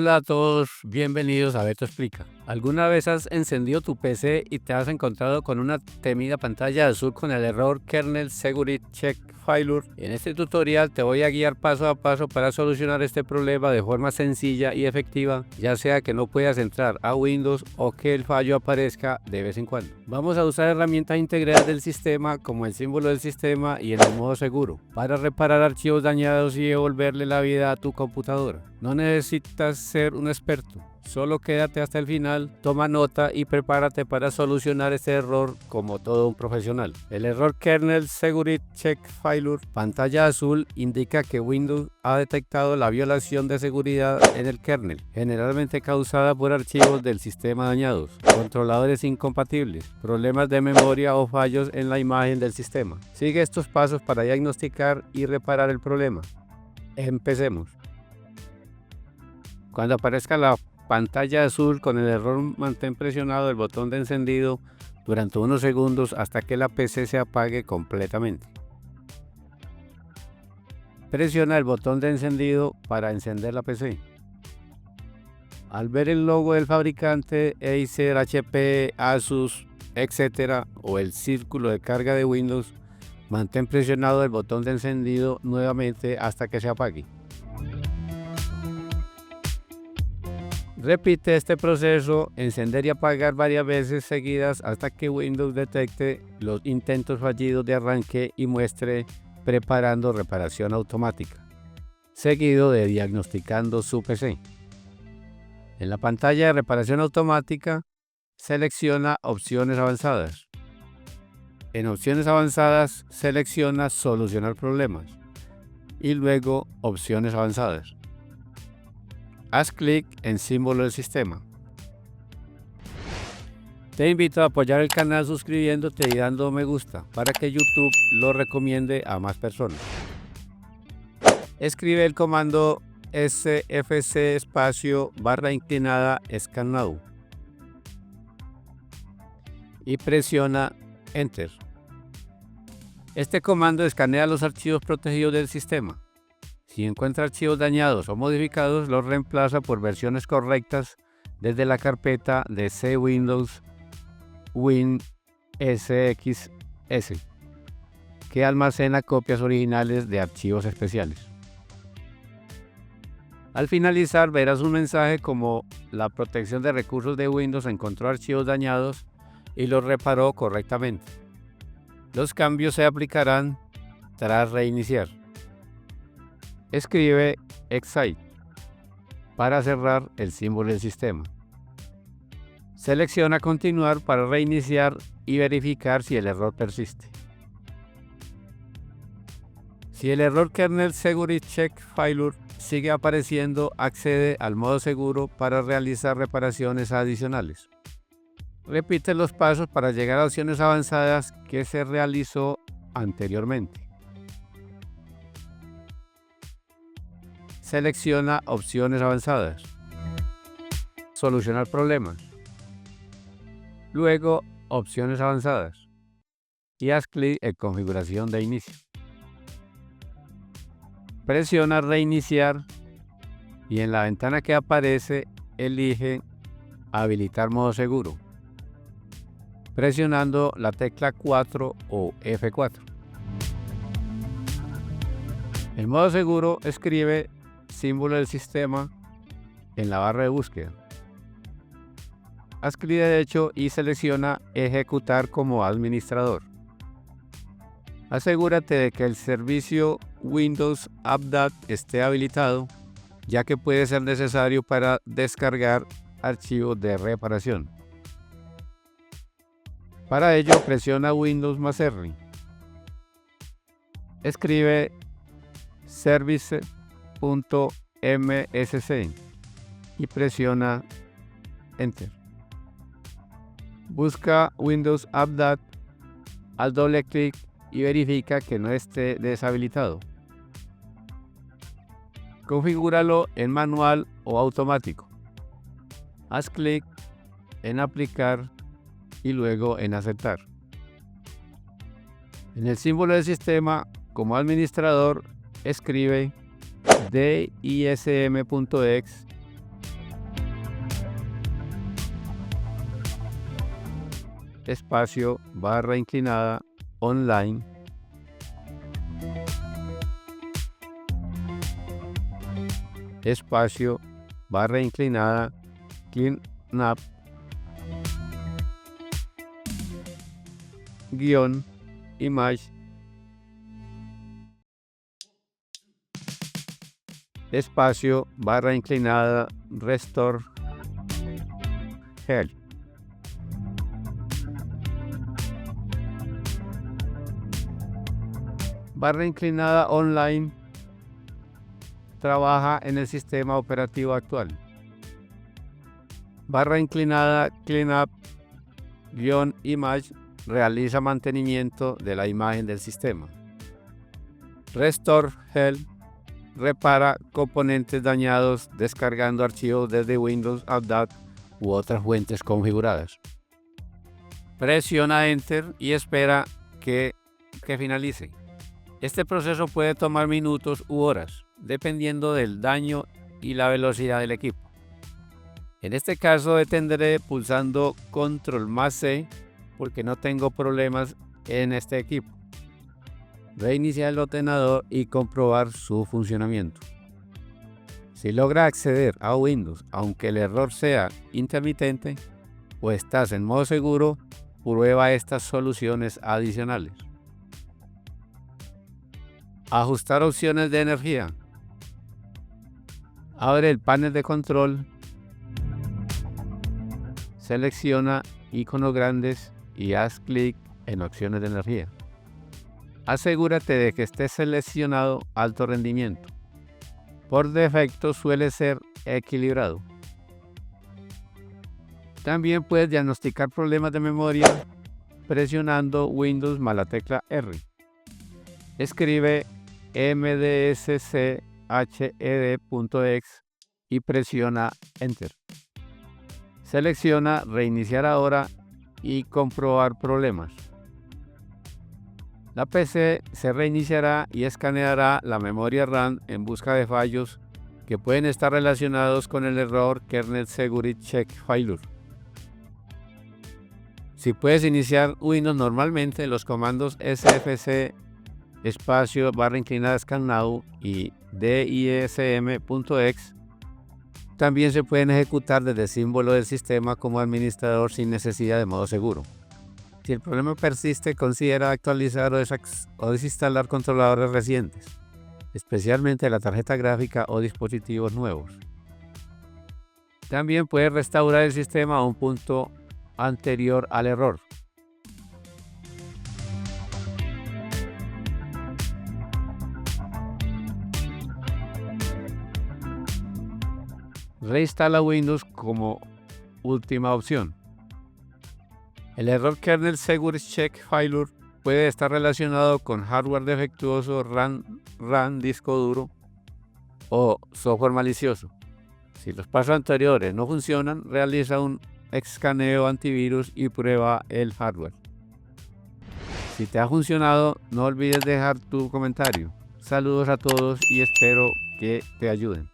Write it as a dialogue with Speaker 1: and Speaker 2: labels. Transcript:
Speaker 1: Hola a todos, bienvenidos a Beto Explica. ¿Alguna vez has encendido tu PC y te has encontrado con una temida pantalla azul con el error Kernel Security Check Failure? En este tutorial te voy a guiar paso a paso para solucionar este problema de forma sencilla y efectiva, ya sea que no puedas entrar a Windows o que el fallo aparezca de vez en cuando. Vamos a usar herramientas integradas del sistema como el símbolo del sistema y en el modo seguro para reparar archivos dañados y devolverle la vida a tu computadora. No necesitas ser un experto, solo quédate hasta el final, toma nota y prepárate para solucionar este error como todo un profesional. El error Kernel Security Check Failure, pantalla azul, indica que Windows ha detectado la violación de seguridad en el kernel, generalmente causada por archivos del sistema dañados, controladores incompatibles, problemas de memoria o fallos en la imagen del sistema. Sigue estos pasos para diagnosticar y reparar el problema. Empecemos. Cuando aparezca la pantalla azul con el error, mantén presionado el botón de encendido durante unos segundos hasta que la PC se apague completamente. Presiona el botón de encendido para encender la PC. Al ver el logo del fabricante, Acer, HP, Asus, etc. o el círculo de carga de Windows, mantén presionado el botón de encendido nuevamente hasta que se apague. Repite este proceso, encender y apagar varias veces seguidas hasta que Windows detecte los intentos fallidos de arranque y muestre preparando reparación automática, seguido de diagnosticando su PC. En la pantalla de reparación automática, selecciona opciones avanzadas. En opciones avanzadas, selecciona solucionar problemas y luego opciones avanzadas. Haz clic en símbolo del sistema. Te invito a apoyar el canal suscribiéndote y dando me gusta para que YouTube lo recomiende a más personas. Escribe el comando sfc /scan now y presiona Enter. Este comando escanea los archivos protegidos del sistema. Si encuentra archivos dañados o modificados, los reemplaza por versiones correctas desde la carpeta de C Windows WinSXS, que almacena copias originales de archivos especiales. Al finalizar, verás un mensaje como la protección de recursos de Windows encontró archivos dañados y los reparó correctamente. Los cambios se aplicarán tras reiniciar. Escribe Exit para cerrar el símbolo del sistema. Selecciona Continuar para reiniciar y verificar si el error persiste. Si el error Kernel Security Check Failure sigue apareciendo, accede al modo seguro para realizar reparaciones adicionales. Repite los pasos para llegar a opciones avanzadas que se realizó anteriormente. Selecciona opciones avanzadas. Solucionar problemas. Luego, opciones avanzadas. Y haz clic en configuración de inicio. Presiona reiniciar y en la ventana que aparece, elige habilitar modo seguro, presionando la tecla 4 o F4. En modo seguro, escribe símbolo del sistema en la barra de búsqueda. Haz clic derecho y selecciona Ejecutar como administrador. Asegúrate de que el servicio Windows Update esté habilitado, ya que puede ser necesario para descargar archivos de reparación. Para ello, presiona Windows más R. Escribe service.msc y presiona Enter. Busca Windows Update, haz doble clic y verifica que no esté deshabilitado. Configúralo en manual o automático. Haz clic en Aplicar y luego en Aceptar. En el símbolo del sistema, como administrador, escribe dism.exe espacio barra inclinada online, espacio barra inclinada cleanup guión image espacio barra inclinada restore help. Barra inclinada online trabaja en el sistema operativo actual. Barra inclinada cleanup guión image realiza mantenimiento de la imagen del sistema. Restore help repara componentes dañados descargando archivos desde Windows Update u otras fuentes configuradas. Presiona Enter y espera que finalice. Este proceso puede tomar minutos u horas, dependiendo del daño y la velocidad del equipo. En este caso detendré pulsando Control+C porque no tengo problemas en este equipo. Reiniciar el ordenador y comprobar su funcionamiento. Si logra acceder a Windows, aunque el error sea intermitente o estás en modo seguro, prueba estas soluciones adicionales. Ajustar opciones de energía. Abre el panel de control, selecciona iconos grandes y haz clic en opciones de energía. Asegúrate de que esté seleccionado alto rendimiento. Por defecto suele ser equilibrado. También puedes diagnosticar problemas de memoria presionando Windows más la tecla R. Escribe mdsched.exe y presiona Enter. Selecciona Reiniciar ahora y comprobar problemas. La PC se reiniciará y escaneará la memoria RAM en busca de fallos que pueden estar relacionados con el error Kernel Security Check Failure. Si puedes iniciar Windows normalmente, los comandos sfc espacio barra inclinada scan now y dism.exe también se pueden ejecutar desde el símbolo del sistema como administrador sin necesidad de modo seguro. Si el problema persiste, considera actualizar o desinstalar controladores recientes, especialmente la tarjeta gráfica o dispositivos nuevos. También puedes restaurar el sistema a un punto anterior al error. Reinstala Windows como última opción. El error Kernel Security Check Failure puede estar relacionado con hardware defectuoso, RAM, disco duro o software malicioso. Si los pasos anteriores no funcionan, realiza un escaneo antivirus y prueba el hardware. Si te ha funcionado, no olvides dejar tu comentario. Saludos a todos y espero que te ayuden.